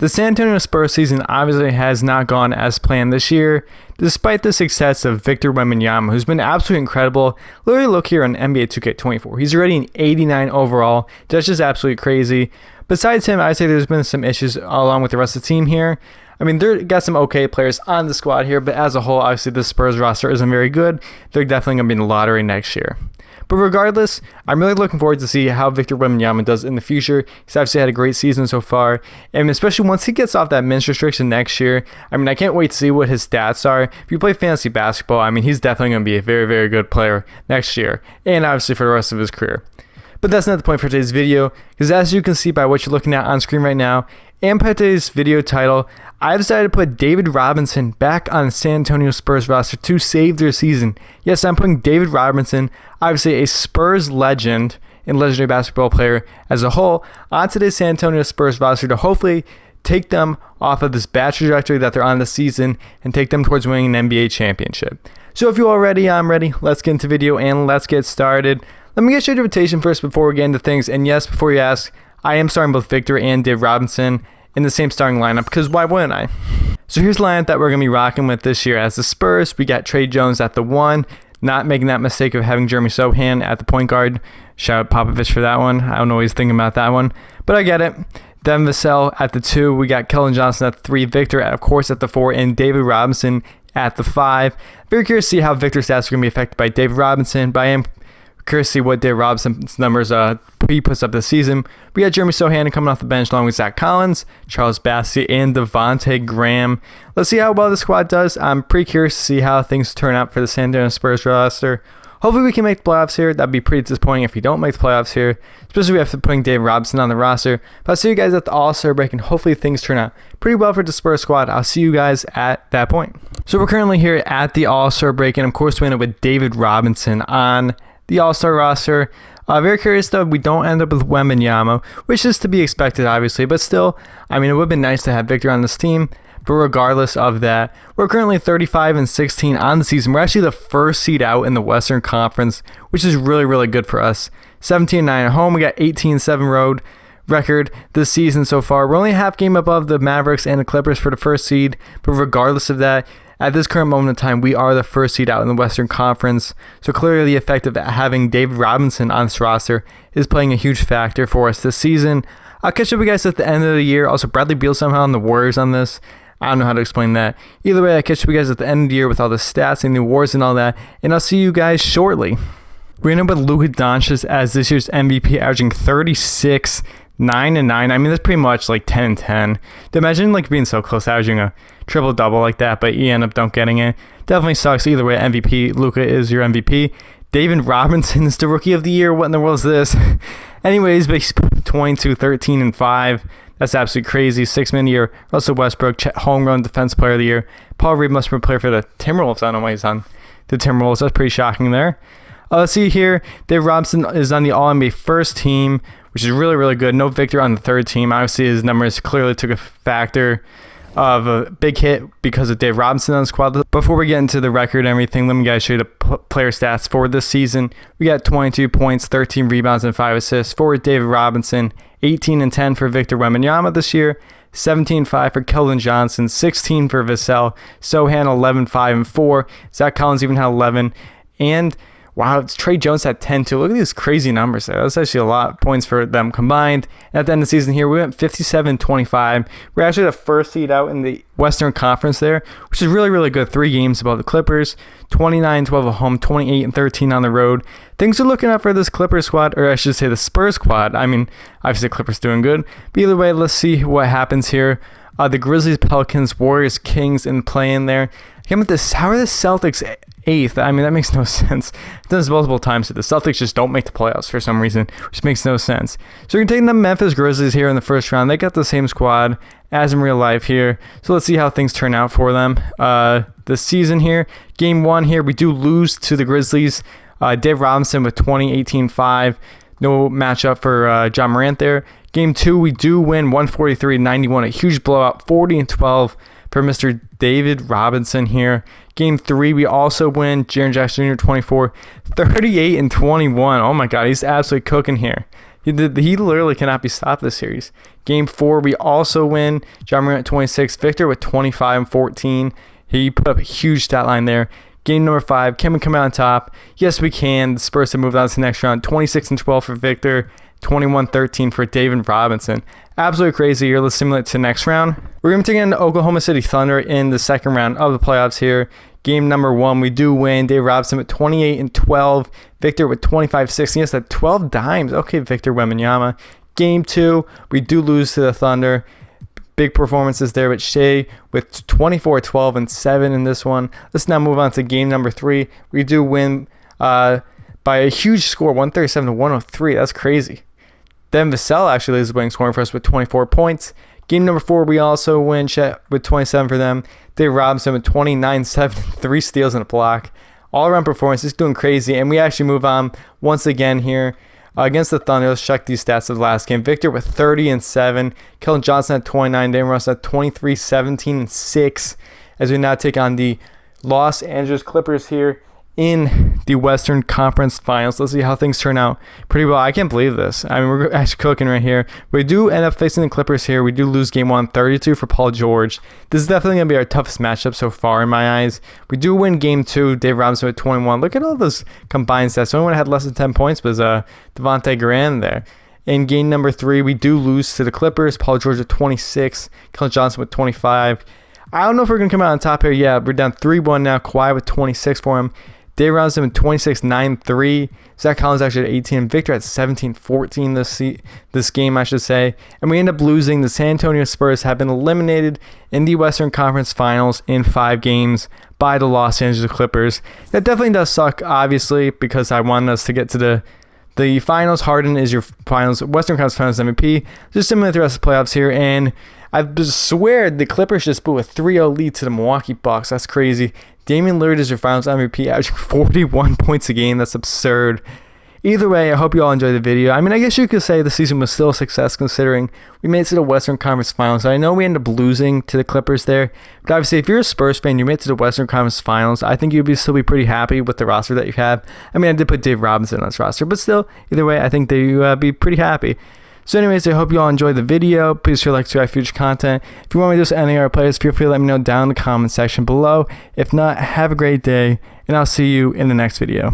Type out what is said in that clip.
The San Antonio Spurs season obviously has not gone as planned this year, despite the success of Victor Wembanyama, who's been absolutely incredible. Literally look here on NBA 2K24. He's already an 89 overall. That's just absolutely crazy. Besides him, I'd say there's been some issues along with the rest of the team here. I mean, they've got some okay players on the squad here, but as a whole, obviously the Spurs roster isn't very good. They're definitely going to be in the lottery next year. But regardless, I'm really looking forward to see how Victor Wembanyama does in the future. He's obviously had a great season so far, and especially once he gets off that minutes restriction next year, I mean, I can't wait to see what his stats are. If you play fantasy basketball, I mean, he's definitely going to be a very, very good player next year, and obviously for the rest of his career. But that's not the point for today's video, because as you can see by what you're looking at on screen right now, and by today's video title, I decided to put David Robinson back on the San Antonio Spurs roster to save their season. Yes, I'm putting David Robinson, obviously a Spurs legend and legendary basketball player as a whole, onto the San Antonio Spurs roster to hopefully take them off of this bad trajectory that they're on this season and take them towards winning an NBA championship. So if you're all ready, I'm ready. Let's get into the video and let's get started. Let me get your invitation first before we get into things. And yes, before you ask, I am starting both Victor and Dave Robinson in the same starting lineup, because why wouldn't I? So here's the lineup that we're going to be rocking with this year as the Spurs. We got Tre Jones at the 1, not making that mistake of having Jeremy Sochan at the point guard. Shout out Popovich for that one. I don't know what he's thinking about that one, but I get it. Devin Vassell at the 2. We got Keldon Johnson at the 3. Victor, of course, at the 4. And David Robinson at the 5. Very curious to see how Victor's stats are going to be affected by David Robinson, but I am curious to see what Dave Robinson's numbers he puts up this season. We got Jeremy Sochan coming off the bench along with Zach Collins, Charles Bassey, and Devontae Graham. Let's see how well the squad does. I'm pretty curious to see how things turn out for the San Antonio Spurs roster. Hopefully we can make the playoffs here. That'd be pretty disappointing if we don't make the playoffs here, especially after putting Dave Robinson on the roster. But I'll see you guys at the AllStar Break, and hopefully things turn out pretty well for the Spurs squad. I'll see you guys at that point. So we're currently here at the AllStar Break, and of course we end up with David Robinson on the All-Star roster. Very curious though, we don't end up with Wembanyama, which is to be expected obviously, but still, I mean, it would have been nice to have Victor on this team. But regardless of that, we're currently 35-16 on the season. We're actually the first seed out in the Western Conference, which is really, really good for us. 17-9 at home. We got 18-7 road record this season so far. We're only a half game above the Mavericks and the Clippers for the first seed, but regardless of that, at this current moment in time, we are the first seed out in the Western Conference. So clearly the effect of having David Robinson on this roster is playing a huge factor for us this season. I'll catch up with you guys at the end of the year. Also, Bradley Beal somehow on the Warriors on this. I don't know how to explain that. Either way, I'll catch up with you guys at the end of the year with all the stats and the awards and all that. And I'll see you guys shortly. We end up with Luka Doncic as this year's MVP, averaging 36, 9-9. I mean, that's pretty much like 10-10. Imagine like being so close, averaging a triple-double like that, but you end up don't getting it. Definitely sucks. Either way, MVP. Luka is your MVP. David Robinson is the Rookie of the Year. What in the world is this? Anyways, but he's 22, 13, and 5. That's absolutely crazy. 6-man of the year. Russell Westbrook, homegrown defense player of the year. Paul Reed must be a player for the Timberwolves. I don't know why he's on the Timberwolves. That's pretty shocking there. Let's see here. Dave Robinson is on the All-NBA first team, which is really, really good. No Victor on the third team. Obviously, his numbers clearly took a factor of a big hit because of Dave Robinson on the squad. Before we get into the record and everything, let me guys show you the player stats for this season. We got 22 points, 13 rebounds, and 5 assists for David Robinson. 18-10 for Victor Wembanyama this year. 17-5 for Keldon Johnson. 16 for Vassell. Sochan 11-5-4. Zach Collins even had 11. And wow, it's Tre Jones at 10 too. Look at these crazy numbers there. That's actually a lot of points for them combined. And at the end of the season here, we went 57-25. We're actually the first seed out in the Western Conference there, which is really, really good. 3 games above the Clippers. 29-12 at home, 28-13 on the road. Things are looking up for this Clippers squad, or I should say the Spurs squad. I mean, obviously the Clippers doing good. But either way, let's see what happens here. The Grizzlies, Pelicans, Warriors, Kings in play in there. How are the Celtics 8th? I mean, that makes no sense. I've done this multiple times. The Celtics just don't make the playoffs for some reason, which makes no sense. So we're taking the Memphis Grizzlies here in the first round. They got the same squad as in real life here. So let's see how things turn out for them this season here. Game 1 here, we do lose to the Grizzlies. Dave Robinson with 20-18-5. No matchup for John Morant there. Game 2, we do win 143-91. A huge blowout, 40-12 for Mr. David Robinson here. Game 3, we also win. Jaren Jackson Jr. 24, 38-21. Oh my God, he's absolutely cooking here. He literally cannot be stopped this series. Game 4, we also win. John Morant at 26, Victor with 25 and 14. He put up a huge stat line there. Game number 5, can we come out on top? Yes, we can. The Spurs have moved on to the next round. 26 and 12 for Victor, 21-13 for David Robinson. Absolutely crazy here. Let's simulate to the next round. We're going to be taking on the Oklahoma City Thunder in the second round of the playoffs here. Game number 1, we do win. Dave Robinson with 28 and 12. Victor with 25-16. Yes, that 12 dimes. Okay, Victor Wembanyama. Game 2, we do lose to the Thunder. Big performances there with Shea with 24, 12, and 7 in this one. Let's now move on to game number 3. We do win by a huge score, 137 to 103. That's crazy. Devin Vassell actually leads the winning scoring for us with 24 points. Game number 4, we also win with 27 for them. Dave Robinson with 29, 7, 3 steals and a block. All-around performance is doing crazy, and we actually move on once again here against the Thunder. Let's check these stats of the last game. Victor with 30 and 7. Keldon Johnson at 29. Devin Vassell at 23, 17, and 6. As we now take on the Los Angeles Clippers here in the Western Conference Finals. Let's see how things turn out. Pretty well. I can't believe this. I mean, we're actually cooking right here. We do end up facing the Clippers here. We do lose game 1, 32 for Paul George. This is definitely going to be our toughest matchup so far in my eyes. We do win game 2. Dave Robinson with 21. Look at all those combined stats. The only one that had less than 10 points was Devontae Graham there. In game number 3, we do lose to the Clippers. Paul George with 26. Keldon Johnson with 25. I don't know if we're going to come out on top here. Yeah, we're down 3-1 now. Kawhi with 26 for him. Dave Robinson with 26, 9, 3. Zach Collins actually at 18. Victor at 17, 14 this game, I should say. And we end up losing. The San Antonio Spurs have been eliminated in the Western Conference Finals in 5 games by the Los Angeles Clippers. That definitely does suck, obviously, because I wanted us to get to the finals. Harden is your finals Western Conference Finals MVP. Just simulate the rest of the playoffs here, and I swear the Clippers just blew a 3-0 lead to the Milwaukee Bucks. That's crazy. Damian Lillard is your finals MVP, averaging 41 points a game. That's absurd. Either way, I hope you all enjoyed the video. I mean, I guess you could say the season was still a success considering we made it to the Western Conference Finals. I know we ended up losing to the Clippers there, but obviously if you're a Spurs fan, you made it to the Western Conference Finals, I think you'd still be pretty happy with the roster that you have. I mean, I did put Dave Robinson on this roster, but still, either way, I think that you'd be pretty happy. So anyways, I hope you all enjoyed the video. Please share, like, subscribe, future content. If you want me to do any of our players, feel free to let me know down in the comment section below. If not, have a great day, and I'll see you in the next video.